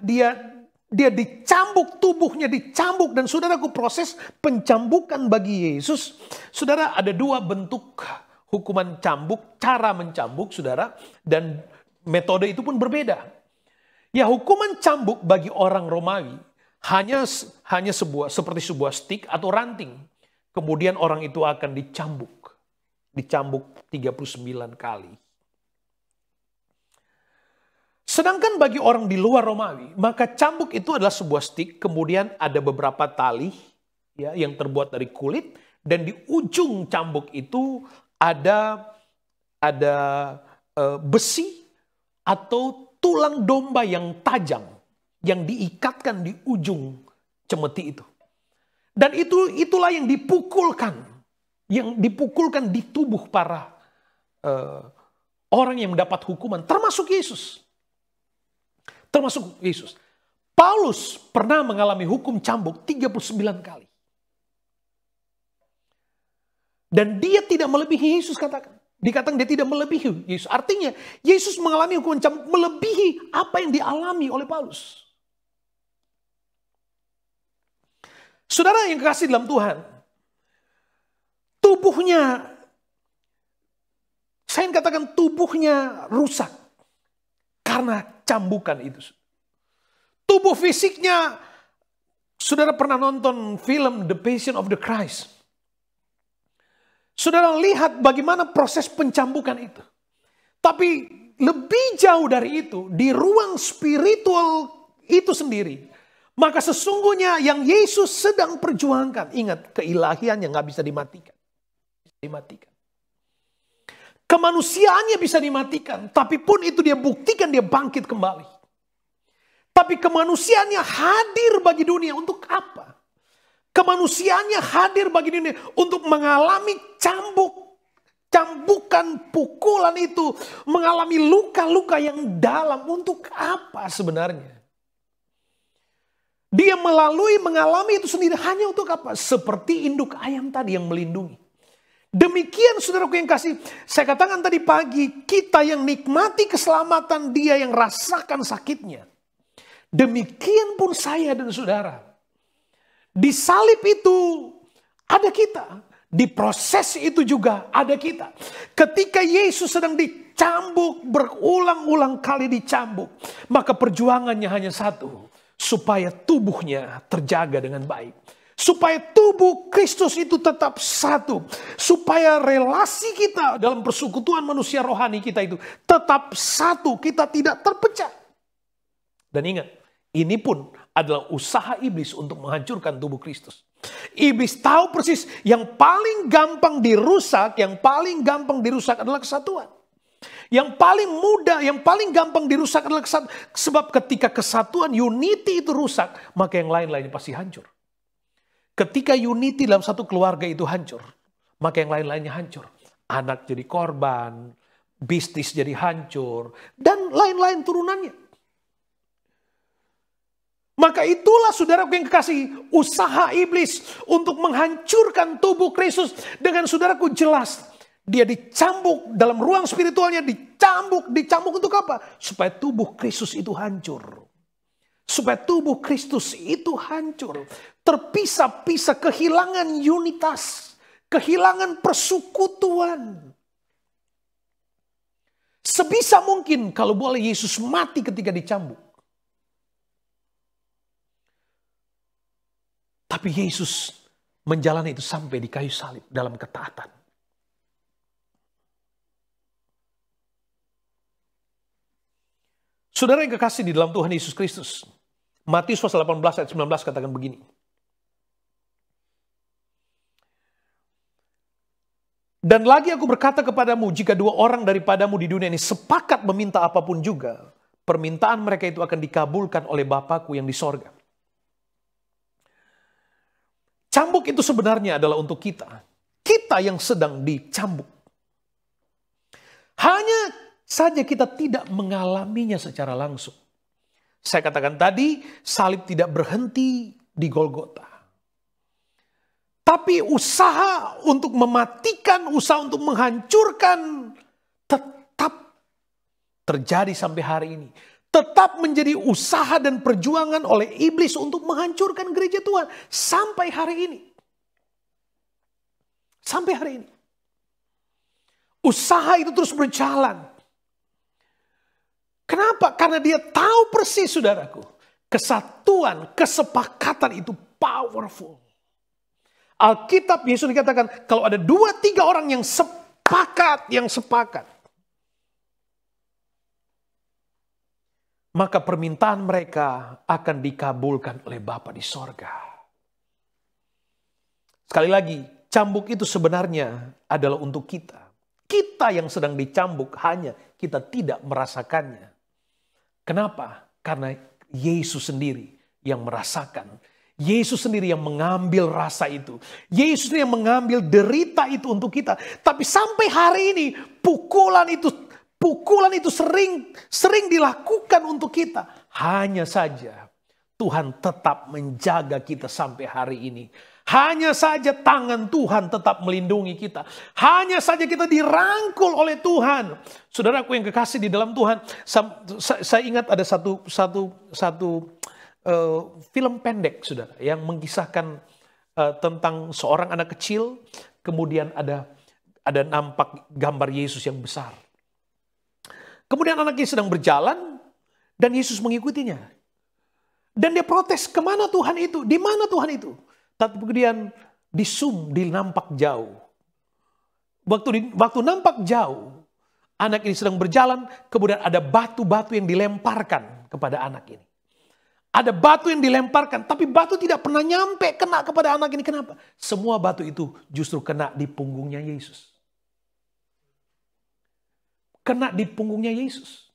dicambuk, tubuhnya dicambuk. Dan saudaraku, proses pencambukan bagi Yesus, saudara, ada 2 bentuk hukuman cambuk, cara mencambuk saudara, dan metode itu pun berbeda. Ya, hukuman cambuk bagi orang Romawi hanya seperti sebuah stik atau ranting. Kemudian orang itu akan dicambuk 39 kali. Sedangkan bagi orang di luar Romawi, maka cambuk itu adalah sebuah stik, kemudian ada beberapa tali ya yang terbuat dari kulit, dan di ujung cambuk itu ada besi atau tulang domba yang tajam yang diikatkan di ujung cemeti itu. Dan itulah yang dipukulkan di tubuh para orang yang mendapat hukuman, termasuk Yesus. Paulus pernah mengalami hukum cambuk 39 kali. Dan dia tidak melebihi Yesus, dikatakan dia tidak melebihi Yesus. Artinya Yesus mengalami hukuman cambuk melebihi apa yang dialami oleh Paulus. Saudara yang kekasih dalam Tuhan, tubuhnya, saya katakan tubuhnya rusak karena cambukan itu. Tubuh fisiknya, saudara pernah nonton film The Passion of the Christ. Saudara lihat bagaimana proses pencambukan itu. Tapi lebih jauh dari itu, di ruang spiritual itu sendiri, maka sesungguhnya yang Yesus sedang perjuangkan, ingat, keilahiannya nggak bisa dimatikan. Kemanusiaannya bisa dimatikan, tapi pun itu dia buktikan dia bangkit kembali. Tapi kemanusiaannya hadir bagi dunia untuk apa? Kemanusiaannya hadir bagi dunia untuk mengalami cambuk cambukan, pukulan itu, mengalami luka-luka yang dalam. Untuk apa sebenarnya? Dia mengalami itu sendiri hanya untuk apa? Seperti induk ayam tadi yang melindungi. Demikian saudaraku yang kasih, saya katakan tadi pagi, kita yang nikmati keselamatan, dia yang rasakan sakitnya. Demikian pun saya dan saudara. Di salib itu ada kita. Di proses itu juga ada kita. Ketika Yesus sedang dicambuk, berulang-ulang kali dicambuk, maka perjuangannya hanya satu. Supaya tubuhnya terjaga dengan baik. Supaya tubuh Kristus itu tetap satu. Supaya relasi kita dalam persekutuan manusia rohani kita itu tetap satu. Kita tidak terpecah. Dan ingat, ini pun adalah usaha iblis untuk menghancurkan tubuh Kristus. Iblis tahu persis yang paling gampang dirusak, adalah kesatuan. Yang paling mudah, yang paling gampang dirusak adalah kesatuan. Sebab ketika kesatuan, unity itu rusak, maka yang lain-lainnya pasti hancur. Ketika unity dalam satu keluarga itu hancur, maka yang lain-lainnya hancur. Anak jadi korban, bisnis jadi hancur, dan lain-lain turunannya. Maka itulah saudaraku yang kekasih, usaha iblis untuk menghancurkan tubuh Kristus. Dengan saudaraku jelas, dia dicambuk dalam ruang spiritualnya, dicambuk untuk apa? Supaya tubuh Kristus itu hancur. Supaya tubuh Kristus itu hancur. Terpisah-pisah, kehilangan unitas. Kehilangan persekutuan. Sebisa mungkin kalau boleh Yesus mati ketika dicambuk. Tapi Yesus menjalani itu sampai di kayu salib dalam ketaatan. Saudara yang kekasih di dalam Tuhan Yesus Kristus. Matius pasal 18 ayat 19 katakan begini. Dan lagi aku berkata kepadamu, jika dua orang daripadamu di dunia ini sepakat meminta apapun juga, permintaan mereka itu akan dikabulkan oleh Bapakku yang di sorga. Cambuk itu sebenarnya adalah untuk kita. Kita yang sedang dicambuk. Hanya saja kita tidak mengalaminya secara langsung. Saya katakan tadi, salib tidak berhenti di Golgota. Tapi usaha untuk mematikan, usaha untuk menghancurkan tetap terjadi sampai hari ini. Tetap menjadi usaha dan perjuangan oleh iblis untuk menghancurkan gereja Tuhan. Sampai hari ini. Sampai hari ini. Usaha itu terus berjalan. Kenapa? Karena dia tahu persis saudaraku. Kesatuan, kesepakatan itu powerful. Alkitab Yesus dikatakan kalau ada 2-3 orang yang sepakat. Maka permintaan mereka akan dikabulkan oleh Bapa di sorga. Sekali lagi, cambuk itu sebenarnya adalah untuk kita. Kita yang sedang dicambuk hanya kita tidak merasakannya. Kenapa? Karena Yesus sendiri yang merasakan. Yesus sendiri yang mengambil rasa itu. Yesus sendiri yang mengambil derita itu untuk kita. Tapi sampai hari ini pukulan itu sering dilakukan untuk kita. Hanya saja Tuhan tetap menjaga kita sampai hari ini. Hanya saja tangan Tuhan tetap melindungi kita. Hanya saja kita dirangkul oleh Tuhan. Saudaraku yang kekasih di dalam Tuhan. Saya ingat ada satu film pendek saudara. Yang mengisahkan tentang seorang anak kecil. Kemudian ada nampak gambar Yesus yang besar. Kemudian anaknya sedang berjalan. Dan Yesus mengikutinya. Dan dia protes, kemana Tuhan itu? Di mana Tuhan itu? Tapi kemudian di zoom, nampak jauh. Waktu nampak jauh, anak ini sedang berjalan, kemudian ada batu-batu yang dilemparkan kepada anak ini. Ada batu yang dilemparkan, tapi batu tidak pernah nyampe kena kepada anak ini. Kenapa? Semua batu itu justru kena di punggungnya Yesus. Kena di punggungnya Yesus.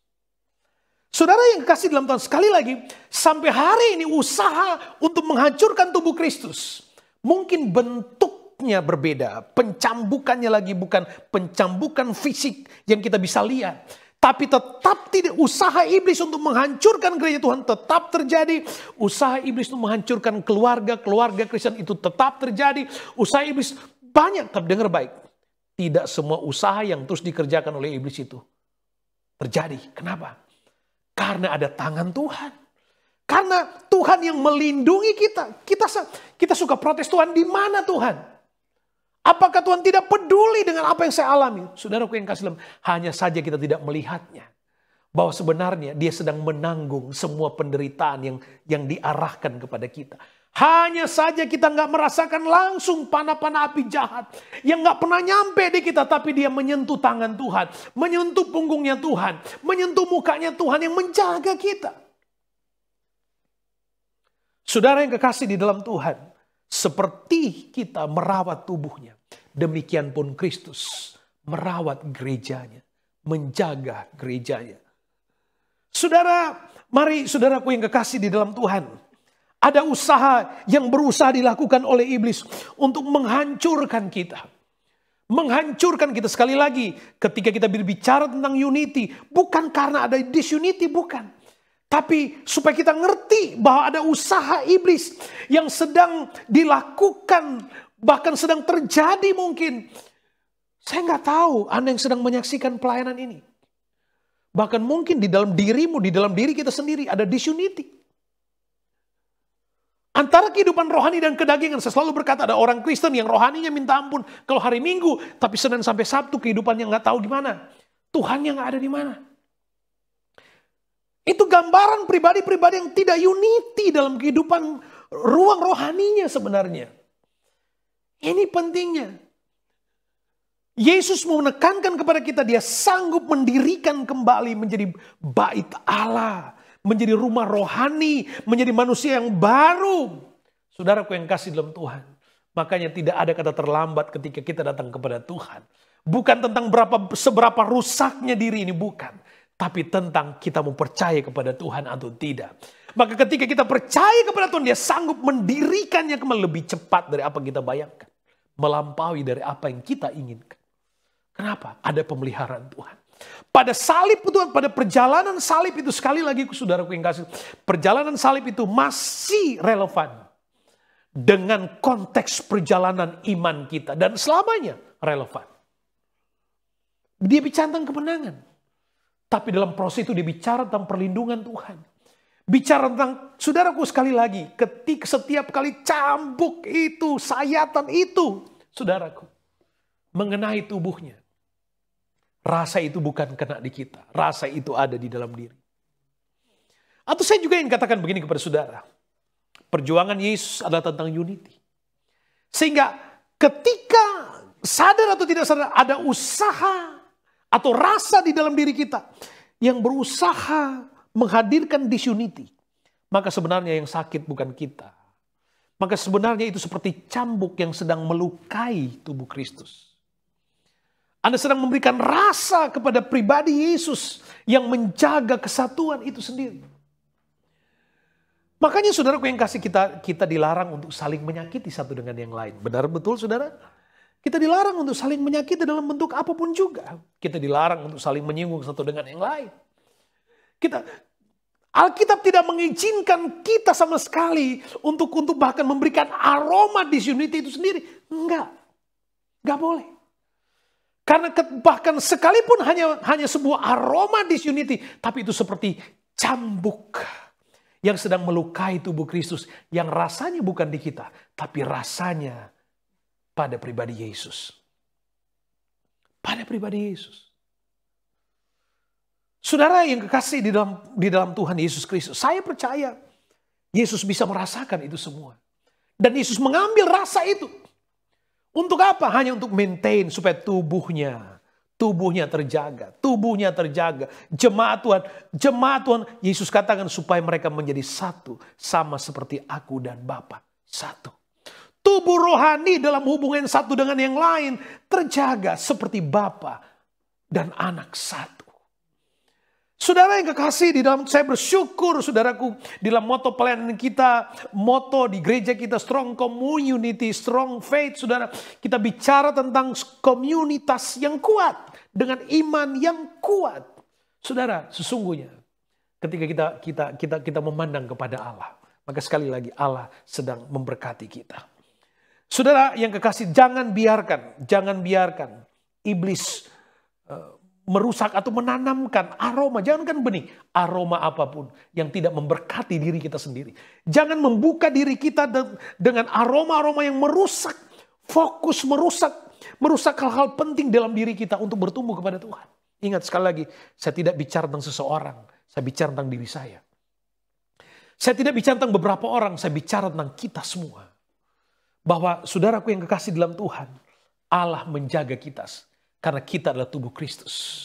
Saudara yang kasih dalam Tuhan, sekali lagi, sampai hari ini usaha untuk menghancurkan tubuh Kristus. Mungkin bentuk bentuknya berbeda. Pencambukannya lagi bukan pencambukan fisik yang kita bisa lihat. Tapi tetap tidak, usaha iblis untuk menghancurkan gereja Tuhan tetap terjadi. Usaha iblis untuk menghancurkan keluarga Kristen itu tetap terjadi. Usaha iblis banyak, tapi dengar baik. Tidak semua usaha yang terus dikerjakan oleh iblis itu terjadi. Kenapa? Karena ada tangan Tuhan. Karena Tuhan yang melindungi kita. Kita suka protes, Tuhan di mana Tuhan? Apakah Tuhan tidak peduli dengan apa yang saya alami? Saudaraku yang kasih dalam, hanya saja kita tidak melihatnya. Bahwa sebenarnya dia sedang menanggung semua penderitaan yang diarahkan kepada kita. Hanya saja kita nggak merasakan langsung panah-panah api jahat. Yang nggak pernah nyampe di kita, tapi dia menyentuh tangan Tuhan. Menyentuh punggungnya Tuhan. Menyentuh mukanya Tuhan yang menjaga kita. Saudara yang kekasih di dalam Tuhan. Seperti kita merawat tubuhnya, demikian pun Kristus merawat gerejanya, menjaga gerejanya. Saudara, mari saudaraku yang kekasih di dalam Tuhan. Ada usaha yang berusaha dilakukan oleh iblis untuk menghancurkan kita. Menghancurkan kita sekali lagi ketika kita berbicara tentang unity. Bukan karena ada disunity, bukan. Tapi supaya kita ngerti bahwa ada usaha iblis yang sedang dilakukan, bahkan sedang terjadi mungkin. Saya nggak tahu Anda yang sedang menyaksikan pelayanan ini. Bahkan mungkin di dalam dirimu, di dalam diri kita sendiri ada disunity. Antara kehidupan rohani dan kedagingan. Saya selalu berkata ada orang Kristen yang rohaninya minta ampun kalau hari Minggu. Tapi Senin sampai Sabtu kehidupannya nggak tahu di mana. Tuhannya nggak ada di mana. Itu gambaran pribadi-pribadi yang tidak unity dalam kehidupan ruang rohaninya sebenarnya. Ini pentingnya. Yesus mau menekankan kepada kita, dia sanggup mendirikan kembali menjadi bait Allah. Menjadi rumah rohani, menjadi manusia yang baru. Saudaraku yang kasih dalam Tuhan. Makanya tidak ada kata terlambat ketika kita datang kepada Tuhan. Bukan tentang seberapa rusaknya diri ini, bukan. Tapi tentang kita mau percaya kepada Tuhan atau tidak. Maka ketika kita percaya kepada Tuhan, dia sanggup mendirikannya kembali lebih cepat dari apa yang kita bayangkan. Melampaui dari apa yang kita inginkan. Kenapa? Ada pemeliharaan Tuhan. Pada salib Tuhan, pada perjalanan salib itu, sekali lagi saudaraku yang kasih, perjalanan salib itu masih relevan dengan konteks perjalanan iman kita. Dan selamanya relevan. Dia bicara tentang kemenangan. Tapi dalam proses itu dia bicara tentang perlindungan Tuhan. Bicara tentang, saudaraku sekali lagi, ketika setiap kali cambuk itu, sayatan itu, saudaraku, mengenai tubuhnya. Rasa itu bukan kena di kita. Rasa itu ada di dalam diri. Atau saya juga ingin katakan begini kepada saudara. Perjuangan Yesus adalah tentang unity. Sehingga ketika sadar atau tidak sadar ada usaha atau rasa di dalam diri kita yang berusaha menghadirkan disunity. Maka sebenarnya yang sakit bukan kita. Maka sebenarnya itu seperti cambuk yang sedang melukai tubuh Kristus. Anda sedang memberikan rasa kepada pribadi Yesus yang menjaga kesatuan itu sendiri. Makanya saudaraku yang kasih, kita dilarang untuk saling menyakiti satu dengan yang lain. Benar betul saudara? Kita dilarang untuk saling menyakiti dalam bentuk apapun juga. Kita dilarang untuk saling menyinggung satu dengan yang lain. Alkitab tidak mengizinkan kita sama sekali untuk bahkan memberikan aroma disunity itu sendiri. Enggak boleh. Karena bahkan sekalipun hanya sebuah aroma disunity, tapi itu seperti cambuk yang sedang melukai tubuh Kristus, yang rasanya bukan di kita, tapi rasanya pada pribadi Yesus. Pada pribadi Yesus. Saudara yang kekasih di dalam Tuhan Yesus Kristus, saya percaya Yesus bisa merasakan itu semua. Dan Yesus mengambil rasa itu. Untuk apa? Hanya untuk maintain supaya tubuhnya terjaga. Tubuhnya terjaga. Jemaat Tuhan, Yesus katakan supaya mereka menjadi satu. Sama seperti aku dan Bapa satu. Tubuh rohani dalam hubungan satu dengan yang lain terjaga seperti Bapa dan Anak satu. Saudara yang kekasih, di dalam saya bersyukur saudaraku, di dalam moto pelayanan kita, moto di gereja kita, strong community, strong faith, saudara. Kita bicara tentang komunitas yang kuat, dengan iman yang kuat. Saudara, sesungguhnya ketika kita memandang kepada Allah, maka sekali lagi Allah sedang memberkati kita. Saudara yang kekasih, jangan biarkan iblis merusak atau menanamkan aroma, jangankan benih, aroma apapun yang tidak memberkati diri kita sendiri. Jangan membuka diri kita dengan aroma-aroma yang merusak fokus, merusak hal-hal penting dalam diri kita untuk bertumbuh kepada Tuhan. Ingat sekali lagi, saya tidak bicara tentang seseorang, saya bicara tentang diri saya. Saya tidak bicara tentang beberapa orang, saya bicara tentang kita semua. Bahwa saudaraku yang kekasih dalam Tuhan, Allah menjaga kita. Karena kita adalah tubuh Kristus.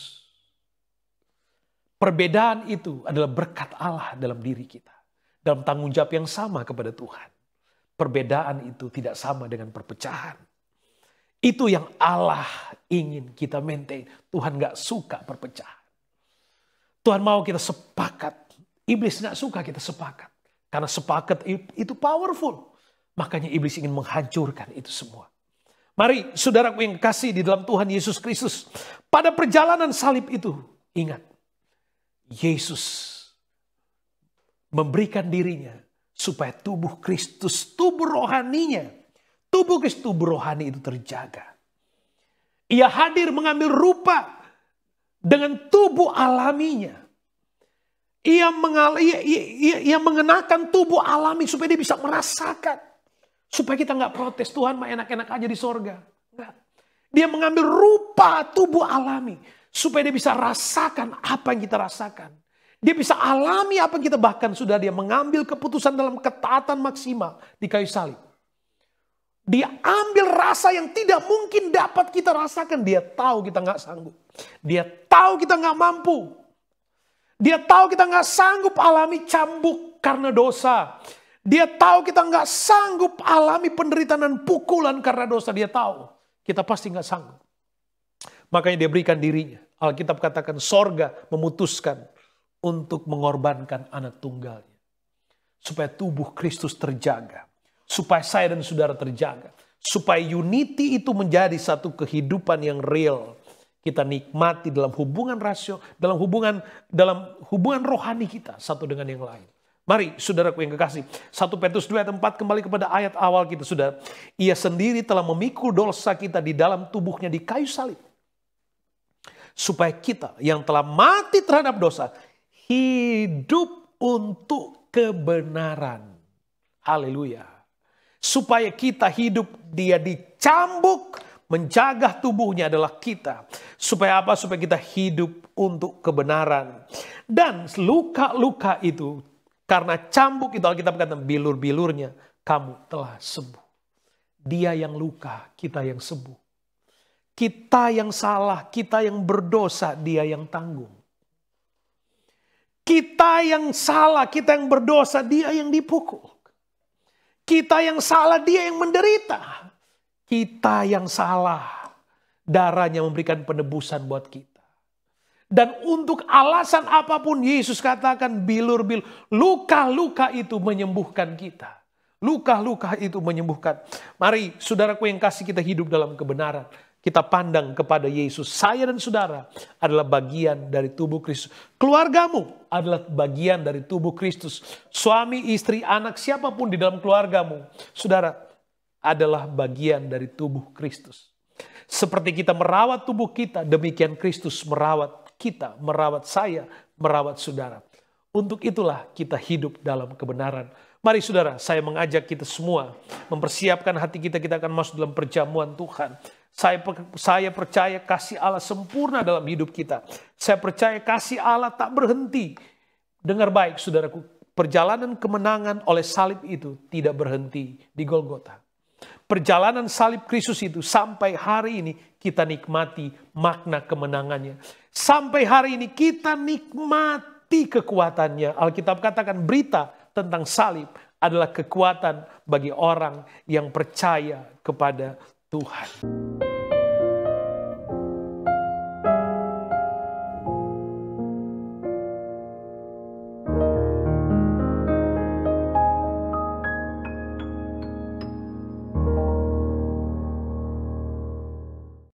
Perbedaan itu adalah berkat Allah dalam diri kita. Dalam tanggung jawab yang sama kepada Tuhan. Perbedaan itu tidak sama dengan perpecahan. Itu yang Allah ingin kita maintain. Tuhan gak suka perpecahan. Tuhan mau kita sepakat. Iblis gak suka kita sepakat. Karena sepakat itu powerful. Makanya iblis ingin menghancurkan itu semua. Mari saudaraku yang kasih di dalam Tuhan Yesus Kristus. Pada perjalanan salib itu, ingat. Yesus memberikan dirinya supaya tubuh Kristus, tubuh rohaninya. Tubuh Kristus, tubuh rohani itu terjaga. Ia hadir mengambil rupa dengan tubuh alaminya. Ia mengenakan tubuh alami supaya dia bisa merasakan. Supaya kita nggak protes, Tuhan mah enak-enak aja di sorga. Enggak. Dia mengambil rupa tubuh alami. Supaya dia bisa rasakan apa yang kita rasakan. Dia bisa alami apa yang kita, bahkan sudah dia mengambil keputusan dalam ketaatan maksimal di kayu salib. Dia ambil rasa yang tidak mungkin dapat kita rasakan. Dia tahu kita nggak sanggup. Dia tahu kita nggak mampu. Dia tahu kita nggak sanggup alami cambuk karena dosa. Dia tahu kita nggak sanggup alami penderitaan dan pukulan karena dosa. Dia tahu kita pasti nggak sanggup. Makanya dia berikan dirinya. Alkitab katakan sorga memutuskan untuk mengorbankan anak tunggalnya. Supaya tubuh Kristus terjaga. Supaya saya dan saudara terjaga. Supaya unity itu menjadi satu kehidupan yang real. Kita nikmati dalam hubungan rasio, dalam hubungan rohani kita satu dengan yang lain. Mari saudaraku yang kekasih, 1 Petrus 2 ayat 4 kembali kepada ayat awal kita, saudara. Ia sendiri telah memikul dosa kita di dalam tubuhnya di kayu salib. Supaya kita yang telah mati terhadap dosa, hidup untuk kebenaran. Haleluya. Supaya kita hidup, dia dicambuk, menjaga tubuhnya adalah kita. Supaya apa? Supaya kita hidup untuk kebenaran. Dan luka-luka itu, karena cambuk itu Alkitab kata bilur-bilurnya kamu telah sembuh. Dia yang luka, kita yang sembuh. Kita yang salah, kita yang berdosa, dia yang tanggung. Kita yang salah, kita yang berdosa, dia yang dipukul. Kita yang salah, dia yang menderita. Kita yang salah, darahnya memberikan penebusan buat kita. Dan untuk alasan apapun Yesus katakan bilur-bilur. Luka-luka itu menyembuhkan kita. Luka-luka itu menyembuhkan. Mari saudaraku yang kasih, kita hidup dalam kebenaran. Kita pandang kepada Yesus. Saya dan saudara adalah bagian dari tubuh Kristus. Keluargamu adalah bagian dari tubuh Kristus. Suami, istri, anak, siapapun di dalam keluargamu, saudara, adalah bagian dari tubuh Kristus. Seperti kita merawat tubuh kita, demikian Kristus merawat kita, merawat saya, merawat saudara. Untuk itulah kita hidup dalam kebenaran. Mari saudara, saya mengajak kita semua mempersiapkan hati kita, kita akan masuk dalam perjamuan Tuhan. Saya percaya kasih Allah sempurna dalam hidup kita. Saya percaya kasih Allah tak berhenti. Dengar baik saudaraku, perjalanan kemenangan oleh salib itu tidak berhenti di Golgota. Perjalanan salib Kristus itu sampai hari ini kita nikmati makna kemenangannya. Sampai hari ini kita nikmati kekuatannya. Alkitab katakan berita tentang salib adalah kekuatan bagi orang yang percaya kepada Tuhan.